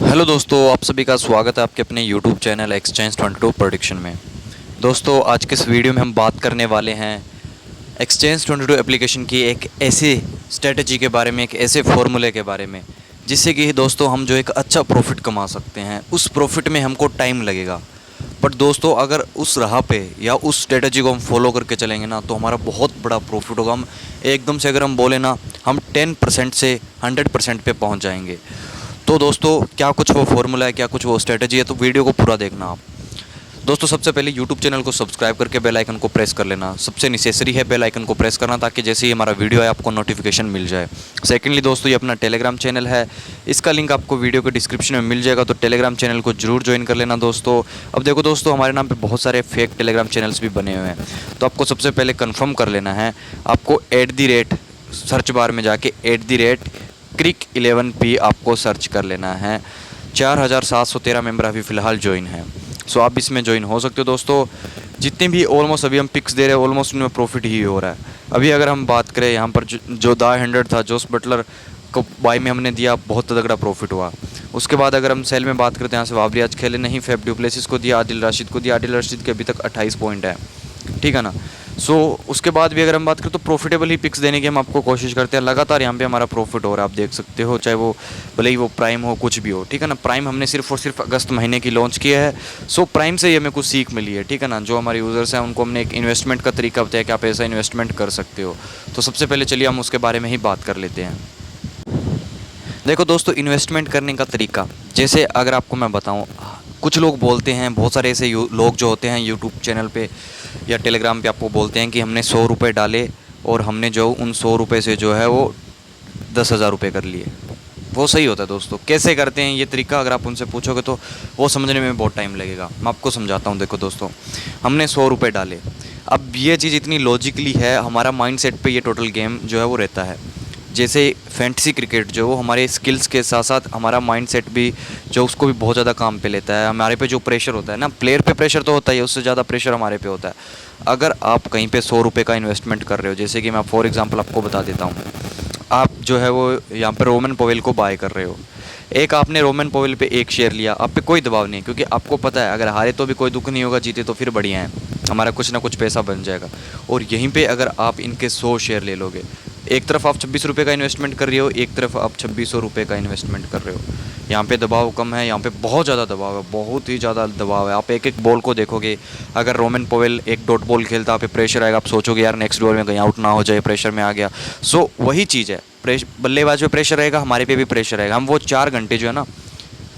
Hello दोस्तों, आप सभी का स्वागत है आपके अपने यूट्यूब चैनल एक्सचेंज 22 प्रोडिक्शन में। दोस्तों, आज के इस वीडियो में हम बात करने वाले हैं एक्सचेंज 22 एप्लीकेशन की एक ऐसी स्ट्रेटजी के बारे में, एक ऐसे फॉर्मूले के बारे में जिससे कि दोस्तों हम जो एक अच्छा प्रॉफिट कमा सकते हैं। उस प्रॉफिट में हमको टाइम लगेगा, बट दोस्तों अगर उस राह पे या उस स्ट्रेटजी को हम फॉलो करके चलेंगे ना तो हमारा बहुत बड़ा प्रॉफिट होगा। हम एकदम से अगर हम बोले ना, हम 10% से 100% पे पहुंच जाएंगे। तो दोस्तों क्या कुछ वो फॉर्मूला है, क्या कुछ वो स्ट्रेटजी है, तो वीडियो को पूरा देखना आप। दोस्तों सबसे पहले यूट्यूब चैनल को सब्सक्राइब करके बेल आइकन को प्रेस कर लेना। सबसे नेसेसरी है बेल आइकन को प्रेस करना, ताकि जैसे ही हमारा वीडियो है आपको नोटिफिकेशन मिल जाए। सेकेंडली दोस्तों, ये अपना टेलीग्राम चैनल है, इसका लिंक आपको वीडियो के डिस्क्रिप्शन में मिल जाएगा, तो टेलीग्राम चैनल को जरूर ज्वाइन कर लेना दोस्तों। अब देखो दोस्तों, हमारे नाम पर बहुत सारे फेक टेलीग्राम चैनल्स भी बने हुए हैं, तो आपको सबसे पहले कन्फर्म कर लेना है। आपको @ सर्च बार में जाके @crick11p आपको सर्च कर लेना है। 4713 मेंबर अभी फ़िलहाल ज्वाइन है, सो आप इसमें ज्वाइन हो सकते हो दोस्तों। जितने भी ऑलमोस्ट अभी हम पिक्स दे रहे हैं, ऑलमोस्ट उनमें प्रॉफिट ही हो रहा है। अभी अगर हम बात करें यहाँ पर जो दा 100 था, जोस बटलर को बाई में हमने दिया, बहुत तगड़ा प्रॉफिट हुआ। उसके बाद अगर हम सेल में बात करते हैं, यहाँ से वाबरी आज खेले नहीं, फैफ डुप्लेसिस को दिया, आदिल राशिद को दिया। आदिल राशिद के अभी तक 28 पॉइंट है, ठीक है ना। सो उसके बाद भी अगर हम बात करें तो प्रॉफिटेबल ही पिक्स देने की हम आपको कोशिश करते हैं। लगातार यहाँ पे हमारा प्रॉफिट हो रहा है, आप देख सकते हो, चाहे वो भले ही वो प्राइम हो, कुछ भी हो, ठीक है ना। प्राइम हमने सिर्फ और सिर्फ अगस्त महीने की लॉन्च किया है। सो प्राइम से ही हमें कुछ सीख मिली है, ठीक है ना। जो हमारे यूज़र्स हैं उनको हमने एक इन्वेस्टमेंट का तरीका बताया कि आप ऐसा इन्वेस्टमेंट कर सकते हो। तो सबसे पहले चलिए हम उसके बारे में ही बात कर लेते हैं। देखो दोस्तों, इन्वेस्टमेंट करने का तरीका, जैसे अगर आपको मैं बताऊं, कुछ लोग बोलते हैं, बहुत सारे ऐसे लोग जो होते हैं यूट्यूब चैनल पे या टेलीग्राम पे आपको बोलते हैं कि हमने 100 रुपये डाले और हमने जो उन 100 रुपये से जो है वो 10,000 रुपये कर लिए। वो सही होता है दोस्तों। कैसे करते हैं ये तरीका, अगर आप उनसे पूछोगे तो वो समझने में बहुत टाइम लगेगा। मैं आपको समझाता हूँ। देखो दोस्तों, हमने 100 रुपये डाले। अब ये चीज़ इतनी लॉजिकली है, हमारा माइंडसेट पे ये टोटल गेम जो है वो रहता है। जैसे फैंटेसी क्रिकेट जो वो हमारे स्किल्स के साथ साथ हमारा माइंडसेट भी जो उसको भी बहुत ज़्यादा काम पे लेता है। हमारे पे जो प्रेशर होता है ना, प्लेयर पे प्रेशर तो होता ही है, उससे ज़्यादा प्रेशर हमारे पे होता है। अगर आप कहीं पे 100 रुपये का इन्वेस्टमेंट कर रहे हो, जैसे कि मैं फॉर एग्जांपल आपको बता देता हूँ, आप जो है वो यहाँ पर रोमन पोवेल को बाय कर रहे हो। एक आपने रोमन पोवेल पे एक शेयर लिया, आप पे कोई दबाव नहीं है, क्योंकि आपको पता है अगर हारे तो भी कोई दुख नहीं होगा, जीते तो फिर बढ़िया है, हमारा कुछ ना कुछ पैसा बन जाएगा। और यहीं पे अगर आप इनके 100 शेयर ले लोगे, एक तरफ आप 26 रुपये का इन्वेस्टमेंट कर रहे हो, एक तरफ आप 2600 रुपये का इन्वेस्टमेंट कर रहे हो। यहाँ पे दबाव कम है, यहाँ पे बहुत ज़्यादा दबाव है, बहुत ही ज़्यादा दबाव है। आप एक एक बॉल को देखोगे, अगर रोमन पोवेल एक डॉट बॉल खेलता, आप पे प्रेशर आएगा, आप सोचोगे यार नेक्स्ट बॉल में कहीं आउट ना हो जाए, प्रेशर में आ गया। सो वही चीज़ है, बल्लेबाज पे प्रेशर रहेगा, हमारे पे भी प्रेशर रहेगा। हम वो 4 घंटे जो है ना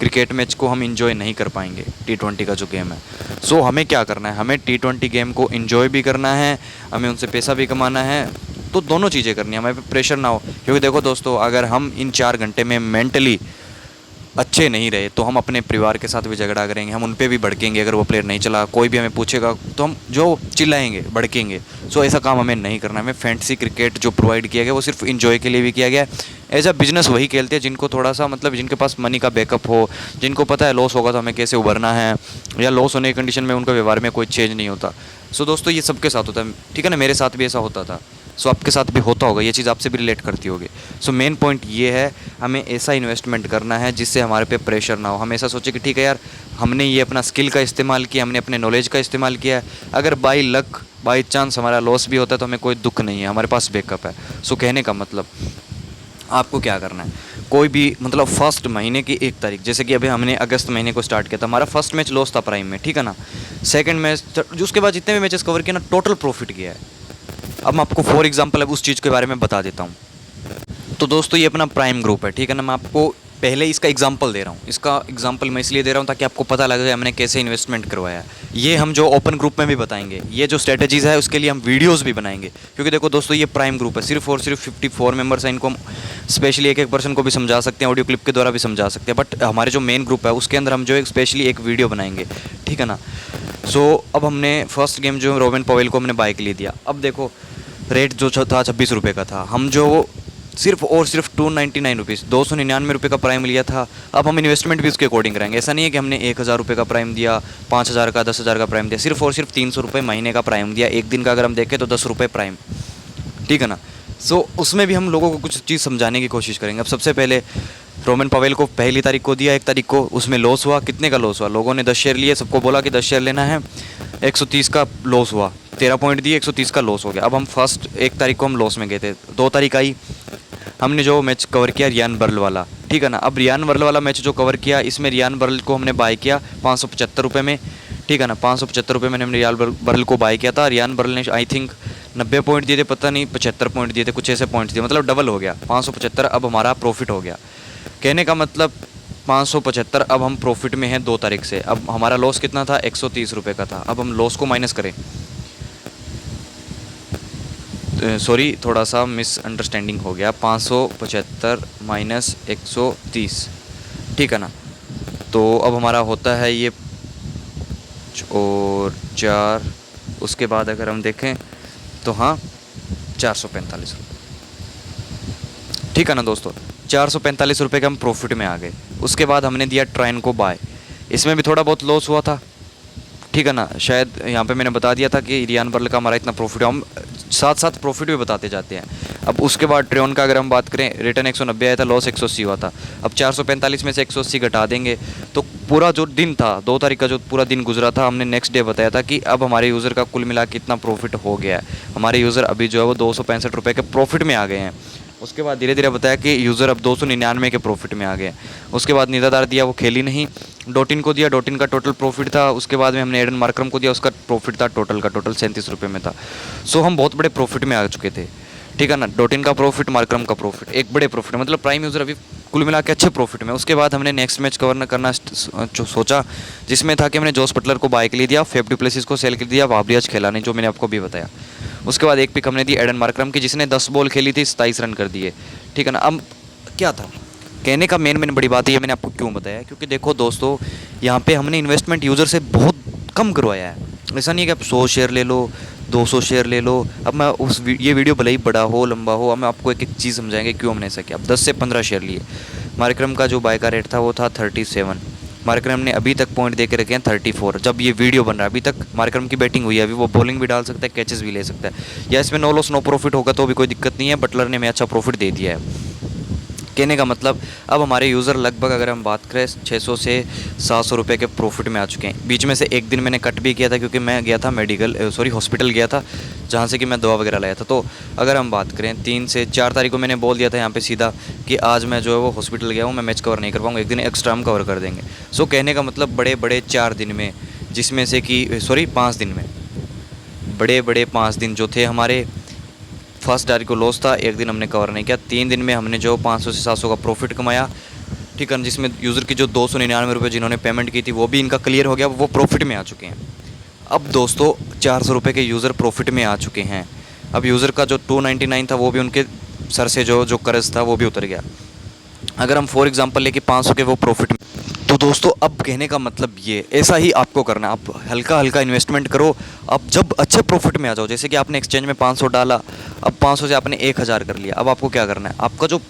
क्रिकेट मैच को हम इन्जॉय नहीं कर पाएंगे, T20 का जो गेम है। सो हमें क्या करना है, हमें T20 गेम को इन्जॉय भी करना है, हमें उनसे पैसा भी कमाना है। तो दोनों चीज़ें करनी है, हमें प्रेशर ना हो। क्योंकि देखो दोस्तों, अगर हम इन 4 घंटे में मेंटली अच्छे नहीं रहे तो हम अपने परिवार के साथ भी झगड़ा करेंगे, हम उन पे भी भड़केंगे। अगर वो प्लेयर नहीं चला, कोई भी हमें पूछेगा तो हम जो चिल्लाएंगे, भड़केंगे। सो ऐसा काम हमें नहीं करना है। हमें फैंटेसी क्रिकेट जो प्रोवाइड किया गया वो सिर्फ इन्जॉय के लिए भी किया गया है। एज अ बिजनेस वही खेलते हैं जिनको थोड़ा सा मतलब जिनके पास मनी का बैकअप हो, जिनको पता है लॉस होगा तो हमें कैसे उभरना है, या लॉस होने की कंडीशन में उनका व्यवहार में कोई चेंज नहीं होता। सो दोस्तों, ये सबके साथ होता है, ठीक है ना। मेरे साथ भी ऐसा होता था, सो आपके साथ भी होता होगा, ये चीज़ आपसे भी रिलेट करती होगी। सो मेन पॉइंट ये है, हमें ऐसा इन्वेस्टमेंट करना है जिससे हमारे पे प्रेशर ना हो। हम ऐसा सोचे कि ठीक है यार, हमने ये अपना स्किल का इस्तेमाल किया, हमने अपने नॉलेज का इस्तेमाल किया है, अगर बाई लक बाई चांस हमारा लॉस भी होता है तो हमें कोई दुख नहीं है, हमारे पास बैकअप है। सो कहने का मतलब, आपको क्या करना है, कोई भी मतलब फर्स्ट महीने की 1 तारीख, जैसे कि अभी हमने अगस्त महीने को स्टार्ट किया था, हमारा फर्स्ट मैच लॉस था प्राइम में, ठीक है ना। सेकंड मैच जो उसके बाद जितने भी मैचेस कवर किए ना, टोटल प्रॉफिट किया है। अब मैं आपको फॉर एग्जांपल अब उस चीज़ के बारे में बता देता हूँ। तो दोस्तों, ये अपना प्राइम ग्रुप है, ठीक है ना। मैं आपको पहले इसका एग्जांपल दे रहा हूँ। इसका एग्जांपल मैं इसलिए दे रहा हूँ ताकि आपको पता लगे हमने कैसे इन्वेस्टमेंट करवाया है। ये हम जो ओपन ग्रुप में भी बताएंगे, ये जो स्ट्रेटजीज़ है उसके लिए हम वीडियोस भी बनाएंगे। क्योंकि देखो दोस्तों, ये प्राइम ग्रुप है, सिर्फ और सिर्फ 54 मेंबर्स हैं। इनको हम स्पेशली एक एक पर्सन को भी समझा सकते हैं, ऑडियो क्लिप के द्वारा भी समझा सकते हैं। बट हमारे जो मेन ग्रुप है उसके अंदर हम जो एक स्पेशली एक वीडियो बनाएंगे, ठीक है ना। सो अब हमने फर्स्ट गेम जो रोमन पोवेल को हमने बाय के लिए दिया। अब देखो, रेट जो था 26 रुपये का था, हम जो सिर्फ और सिर्फ 299 रुपीज़, 299 रुपये का प्राइम लिया था। अब हम इन्वेस्टमेंट भी उसके अकॉर्डिंग करेंगे। ऐसा नहीं है कि हमने 1000 रुपये का प्राइम दिया, 5000 का, 10,000 का प्राइम दिया, सिर्फ और सिर्फ 300 रुपये महीने का प्राइम दिया। एक दिन का अगर हम देखें तो 10 रुपये प्राइम, ठीक है ना। सो उसमें भी हम लोगों को कुछ चीज़ समझाने की कोशिश करेंगे। अब सबसे पहले रोमन पवेल को पहली तारीख को दिया, 1 तारीख को, उसमें लॉस हुआ। कितने का लॉस हुआ? लोगों ने 10 शेयर लिए, सबको बोला कि 10 शेयर लेना है, 130 का लॉस हुआ, 13 पॉइंट दिए, 130 का लॉस हो गया। अब हम फर्स्ट 1 तारीख को हम लॉस में गए थे। 2 तारीख आई, हमने जो मैच कवर किया रियान बर्ल वाला, ठीक है ना। अब रियान बर्ल वाला मैच जो कवर किया, इसमें रियान बर्ल को हमने बाय किया 575 रुपये में, ठीक है ना। 575 रुपये में हमने रियान बर्ल को बाय किया था। रियान बर्ल ने आई थिंक 90 पॉइंट दिए थे, पता नहीं 75 पॉइंट दिए थे, कुछ ऐसे पॉइंट्स दिए, मतलब डबल हो गया 575। अब हमारा प्रॉफिट हो गया। कहने का मतलब 575 अब हम प्रॉफिट में हैं 2 तारीख से। अब हमारा लॉस कितना था? 130 रुपये का था। अब हम लॉस को माइनस करें, सॉरी थोड़ा सा मिसअंडरस्टैंडिंग हो गया, 575 माइनस 130, ठीक है ना। तो अब हमारा होता है ये और 4, उसके बाद अगर हम देखें तो हाँ 445 रुपये, ठीक है ना दोस्तों। 445 रुपये के हम प्रॉफिट में आ गए। उसके बाद हमने दिया ट्राइन को बाय, इसमें भी थोड़ा बहुत लॉस हुआ था, ठीक है ना। शायद यहाँ पे मैंने बता दिया था कि रियान बर्ल का हमारा इतना प्रॉफिट है, हम साथ साथ प्रॉफिट भी बताते जाते हैं। अब उसके बाद ट्रेन का अगर हम बात करें, रिटर्न 190 आया था, लॉस 180 हुआ था। अब 445 में से 180 घटा देंगे तो पूरा जो दिन था 2 तारीख का, जो पूरा दिन गुजरा था, हमने नेक्स्ट डे बताया था कि अब हमारे यूज़र का कुल मिला के इतना प्रॉफिट हो गया है। हमारे यूज़र अभी जो है वो 265 रुपये के प्रॉफिट में आ गए हैं। उसके बाद धीरे धीरे बताया कि यूज़र अब 299 के प्रॉफिट में आ गए। उसके बाद निदादार दिया, वो खेली नहीं। डॉटिन को दिया, डॉटिन का टोटल प्रॉफिट था। उसके बाद में हमने एडन मार्करम को दिया, उसका प्रॉफिट था टोटल का टोटल 37 रुपये में था। सो हम बहुत बड़े प्रॉफिट में आ चुके थे, ठीक है ना। डॉटिन का प्रॉफिट, मार्करम का प्रॉफिट, एक बड़े प्रॉफिट, मतलब प्राइम यूज़र अभी कुल मिला के अच्छे प्रॉफिट में। उसके बाद हमने नेक्स्ट मैच कवर करना सोचा, जिसमें था कि हमने जोस बटलर को बाय के लिए दिया, फेफ डु प्लेसिस को सेल के लिए दिया, वाबरी आज खेला नहीं, जो मैंने आपको भी बताया। उसके बाद एक पिक हमने दी एडन मार्करम की, जिसने 10 बॉल खेली थी, 27 रन कर दिए, ठीक है ना। अब क्या था कहने का मेन बड़ी बात है, ये मैंने आपको क्यों बताया, क्योंकि देखो दोस्तों, यहाँ पे हमने इन्वेस्टमेंट यूज़र से बहुत कम करवाया है। ऐसा नहीं है कि आप 100 शेयर ले लो, 200 शेयर ले लो। अब मैं ये वीडियो भले ही बड़ा हो, लंबा हो, अब मैं आपको एक एक चीज़ समझाएंगे क्यों हमने ऐसा किया। अब 10 से 15 शेयर लिए। मार्करम का जो बाय का रेट था वो था 37। मार्करम ने अभी तक पॉइंट दे के रखे हैं 34। जब ये वीडियो बन रहा है अभी तक मार्करम की बैटिंग हुई है, अभी वो बॉलिंग भी डाल सकता है, कैचेस भी ले सकता है। या इसमें नो लॉस नो प्रॉफिट होगा तो भी कोई दिक्कत नहीं है, बटलर ने हमें अच्छा प्रॉफिट दे दिया है। कहने का मतलब अब हमारे यूज़र लगभग अगर हम बात करें 600 से 700 रुपये के प्रॉफिट में आ चुके हैं। बीच में से एक दिन मैंने कट भी किया था, क्योंकि मैं गया था हॉस्पिटल गया था, जहाँ से कि मैं दवा वगैरह लाया था। तो अगर हम बात करें 3 से 4 तारीख को मैंने बोल दिया था यहाँ पे सीधा कि आज मैं जो है वो हॉस्पिटल गया हूँ, मैं मैच कवर नहीं कर पाऊँगा, एक दिन एक्स्ट्रा हम कवर कर देंगे। सो कहने का मतलब बड़े बड़े 4 दिन में, जिसमें से कि 5 दिन में, बड़े बड़े 5 दिन जो थे हमारे, फर्स्ट तारीख को लॉस था, एक दिन हमने कवर नहीं किया। 3 दिन में हमने जो 500 से 700 का प्रॉफिट कमाया, ठीक है, जिसमें यूज़र की जो 299 रुपये जिन्होंने पेमेंट की थी वो भी इनका क्लियर हो गया, वो प्रॉफिट में आ चुके हैं। अब दोस्तों 400 रुपये के यूज़र प्रॉफिट में आ चुके हैं। अब यूज़र का जो 299 था वो भी उनके सर से जो कर्ज था वो भी उतर गया। अगर हम फॉर एग्जांपल लेके 500 के वो प्रॉफिट में, तो दोस्तों अब कहने का मतलब ये, ऐसा ही आपको करना है। आप हल्का हल्का इन्वेस्टमेंट करो, अब जब अच्छे प्रॉफिट में आ जाओ। जैसे कि आपने एक्सचेंज में 500 डाला, अब 500 से आपने 1000 कर लिया। अब आपको क्या करना है, आपका जो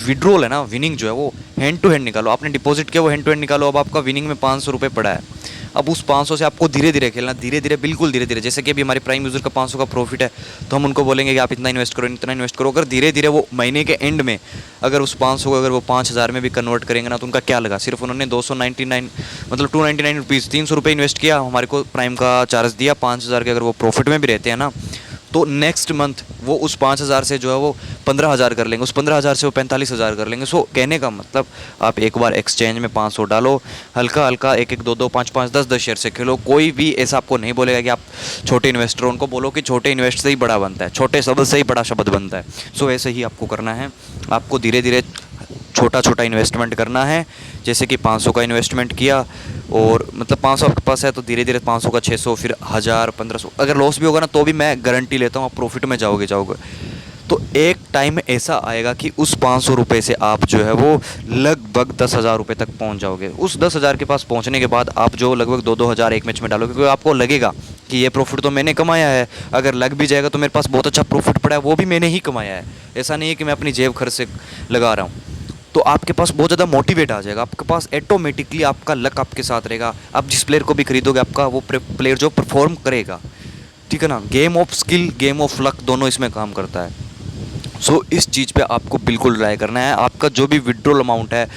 विड्रॉल है ना, विनिंग जो है वो हैंड टू हैंड निकालो। आपने डिपॉजिट किया वो हैंड टू हैंड निकालो। अब आपका विनिंग में 500 रुपये पड़ा है। अब उस 500 से आपको धीरे धीरे खेलना, धीरे धीरे, बिल्कुल धीरे धीरे। जैसे कि अभी हमारे प्राइम यूज़र का 500 का प्रॉफिट है, तो हम उनको बोलेंगे कि आप इतना इन्वेस्ट करो, इतना इन्वेस्ट करो। अगर धीरे धीरे वो महीने के एंड में अगर उस 500 को अगर वो 5000 में भी कन्वर्ट करेंगे ना, तो उनका क्या लगा, सिर्फ उन्होंने 299 मतलब 299 रुपीज़, 300 रुपये इन्वेस्ट किया, हमारे को प्राइम का चार्ज दिया 5000 के। अगर वो प्रॉफिट में भी रहते हैं ना, तो नेक्स्ट मंथ वो उस 5000 से जो है वो 15000 कर लेंगे, उस 15000 से वो 45000 कर लेंगे। सो कहने का मतलब आप एक बार एक्सचेंज में 500 डालो, हल्का हल्का 1-1, 2-2, 5-5, 10-10 शेयर से खेलो। कोई भी ऐसा आपको नहीं बोलेगा कि आप छोटे इन्वेस्टर हो, उनको बोलो कि छोटे इन्वेस्ट से ही बड़ा बनता है, छोटे शब्द से ही बड़ा शब्द बनता है। सो ऐसे ही आपको करना है, आपको धीरे धीरे छोटा छोटा इन्वेस्टमेंट करना है। जैसे कि 500 का इन्वेस्टमेंट किया, और मतलब 500 आपके पास है तो धीरे धीरे 500 का 600, फिर 1000, 1500। अगर लॉस भी होगा ना तो भी मैं गारंटी लेता हूँ आप प्रॉफिट में जाओगे। तो एक टाइम ऐसा आएगा कि उस 500 रुपये से आप जो है वो लगभग 10,000 रुपये तक पहुँच जाओगे। उस 10,000 के पास पहुँचने के बाद आप जो लगभग 2-2 हज़ार एक मैच में डालोगे, क्योंकि आपको लगेगा कि ये प्रॉफिट तो मैंने कमाया है। अगर लग भी जाएगा तो मेरे पास बहुत अच्छा प्रॉफिट पड़ा है, वो भी मैंने ही कमाया है। ऐसा नहीं है कि मैं अपनी जेब खर्च से लगा रहा हूँ। तो आपके पास बहुत ज़्यादा मोटिवेट आ जाएगा, आपके पास ऑटोमेटिकली आपका लक आपके साथ रहेगा। आप जिस प्लेयर को भी खरीदोगे, आपका वो प्लेयर जो परफॉर्म करेगा, ठीक है ना। Game of skill, game of luck दोनों इसमें काम करता है। सो इस चीज़ पे आपको बिल्कुल ट्राई करना है। आपका जो भी विड्रॉल अमाउंट है,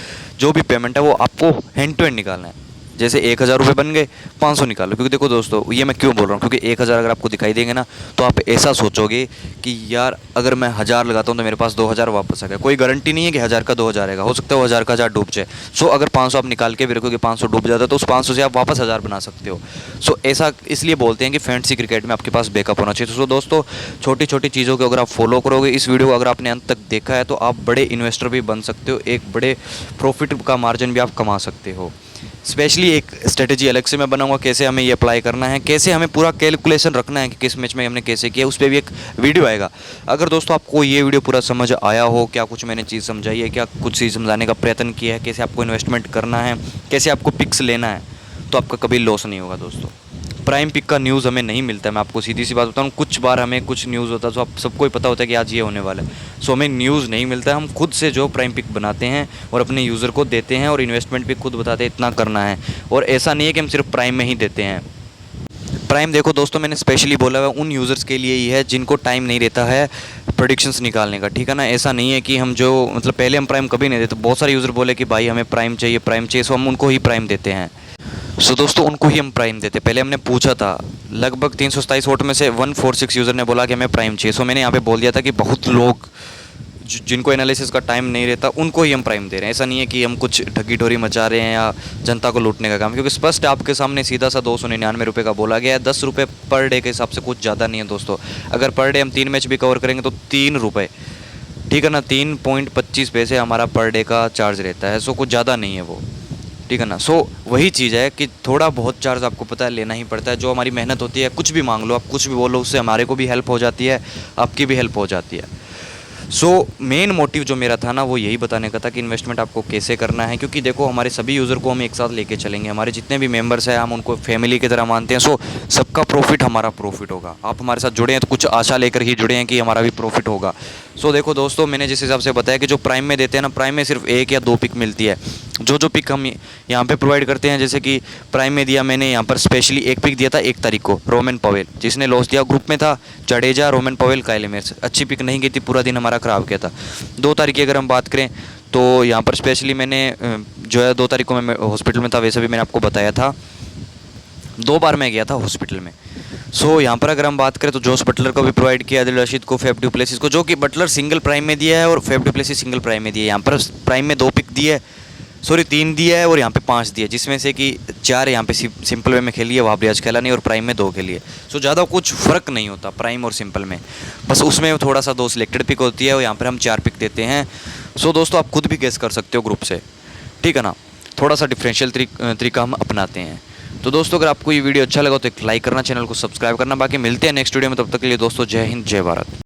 जो भी पेमेंट है, वो आपको हैंड टू हैंड निकालना है। जैसे 1,000 रुपये बन गए, 500 निकालो। क्योंकि देखो दोस्तों, ये मैं क्यों बोल रहा हूँ, क्योंकि 1,000 अगर आपको दिखाई देंगे ना, तो आप ऐसा सोचोगे कि यार अगर मैं 1,000 लगाता हूँ तो मेरे पास 2,000 वापस आ गया। कोई गारंटी नहीं है कि 1,000 का 2,000 आएगा, हो सकता है वो 1,000 का 1,000 डूब जाए। सो अगर 500 आप निकाल के भी रखोगे, 500 डूब जाता है, तो उस 500 से आप वापस 1,000 बना सकते हो। सो ऐसा इसलिए बोलते हैं कि फैंटेसी क्रिकेट में आपके पास बैकअप होना चाहिए। सो दोस्तों, छोटी छोटी चीज़ों को अगर आप फॉलो करोगे, इस वीडियो को अगर आपने अंत तक देखा है, तो आप बड़े इन्वेस्टर भी बन सकते हो, एक बड़े प्रॉफिट का मार्जिन भी आप कमा सकते हो। स्पेशली एक स्ट्रेटजी अलग से मैं बनाऊंगा, कैसे हमें ये अप्लाई करना है, कैसे हमें पूरा कैलकुलेशन रखना है कि किस मैच में हमने कैसे किया, उस पर भी एक वीडियो आएगा। अगर दोस्तों आपको ये वीडियो पूरा समझ आया हो, क्या कुछ मैंने चीज़ समझाई है, क्या कुछ चीज़ समझाने का प्रयत्न किया है, कैसे आपको इन्वेस्टमेंट करना है, कैसे आपको पिक्स लेना है, तो आपका कभी लॉस नहीं होगा दोस्तों। प्राइम पिक का न्यूज़ हमें नहीं मिलता है, मैं आपको सीधी सी बात बताऊँ। कुछ बार हमें कुछ न्यूज़ होता है तो आप सबको ही पता होता है कि आज ये होने वाला है। सो हमें न्यूज़ नहीं मिलता है, हम खुद से जो प्राइम पिक बनाते हैं और अपने यूज़र को देते हैं, और इन्वेस्टमेंट भी खुद बताते हैं इतना करना है। और ऐसा नहीं है कि हम सिर्फ प्राइम में ही देते हैं। प्राइम देखो दोस्तों, मैंने स्पेशली बोला हुआ उन यूज़र्स के लिए ही है जिनको टाइम नहीं रहता है प्रेडिक्शंस निकालने का, ठीक है ना। ऐसा नहीं है कि हम जो मतलब पहले हम प्राइम कभी नहीं देते। बहुत सारे यूज़र बोले कि भाई हमें प्राइम चाहिए, प्राइम चाहिए, सो हम उनको ही प्राइम देते हैं। सो दोस्तों, उनको ही हम प्राइम देते। पहले हमने पूछा था, लगभग 327 वोट में से 146 यूज़र ने बोला कि हमें प्राइम चाहिए। सो मैंने यहाँ पे बोल दिया था कि बहुत लोग जिनको एनालिसिस का टाइम नहीं रहता, उनको ही हम प्राइम दे रहे हैं। ऐसा नहीं है कि हम कुछ ठगी ठोरी मचा रहे हैं या जनता को लूटने का काम, क्योंकि स्पष्ट आपके सामने सीधा सा 299 रुपये का बोला गया है। 10 रुपये पर डे के हिसाब से कुछ ज़्यादा नहीं है दोस्तों। अगर पर डे हम 3 मैच भी कवर करेंगे तो 3 रुपये, ठीक है ना, 3.25 पैसे हमारा पर डे का चार्ज रहता है। सो कुछ ज़्यादा नहीं है वो, ठीक है ना। सो वही चीज़ है कि थोड़ा बहुत चार्ज आपको पता है लेना ही पड़ता है। जो हमारी मेहनत होती है, कुछ भी मांग लो आप, कुछ भी बोलो, उससे हमारे को भी हेल्प हो जाती है, आपकी भी हेल्प हो जाती है। सो मेन मोटिव जो मेरा था ना, वो यही बताने का था कि इन्वेस्टमेंट आपको कैसे करना है। क्योंकि देखो, हमारे सभी यूज़र को हम एक साथ लेके चलेंगे, हमारे जितने भी मेंबर्स हैं हम उनको फैमिली की तरह मानते हैं। सो सबका प्रॉफिट हमारा प्रॉफिट होगा। आप हमारे साथ जुड़े हैं तो कुछ आशा लेकर ही जुड़े हैं कि हमारा भी प्रॉफिट होगा। सो देखो दोस्तों, मैंने जिस हिसाब से बताया कि जो प्राइम में देते हैं ना, प्राइम में सिर्फ 1 या 2 पिक मिलती है। जो पिक हम यहाँ पे प्रोवाइड करते हैं, जैसे कि प्राइम में दिया मैंने यहाँ पर स्पेशली एक पिक दिया था 1 तारीख को, रोमन पवेल, जिसने लॉस दिया ग्रुप में था Jadeja, Roman Pavel, Kyle Myers. अच्छी पिक नहीं गई थी, पूरा दिन हमारा ख़राब किया था। 2 तारीख की अगर हम बात करें तो यहाँ पर स्पेशली मैंने जो है 2 तारीख को मैं हॉस्पिटल में था, वैसे भी मैंने आपको बताया था 2 बार मैं गया था हॉस्पिटल में। सो यहाँ पर अगर हम बात करें तो जोस बटलर को भी प्रोवाइड किया, आदिल रशीद को, फेफ डुप्लेसिस को, जो कि बटलर सिंगल प्राइम में दिया है और फेफ डुप्लेसिस सिंगल प्राइम में दिया है। यहाँ पर प्राइम में 2 पिक दिए, सॉरी 3 दिया है, और यहाँ पे 5 दिया, जिसमें से कि 4 यहाँ पे सिंपल वे में खेली है, वहाँ ब्रियाज खेला नहीं, और प्राइम में 2 खेली है। सो ज़्यादा कुछ फ़र्क नहीं होता प्राइम और सिंपल में, बस उसमें थोड़ा सा 2 सिलेक्टेड पिक होती है और यहाँ पर हम 4 पिक देते हैं। सो दोस्तों, आप खुद भी गेस कर सकते हो ग्रुप से, ठीक है ना। थोड़ा सा डिफरेंशियल तरीका हम अपनाते हैं। तो दोस्तों, अगर आपको ये वीडियो अच्छा लगा तो एक लाइक करना, चैनल को सब्सक्राइब करना। बाकी मिलते हैं नेक्स्ट वीडियो में, तब तक के लिए दोस्तों जय हिंद, जय भारत।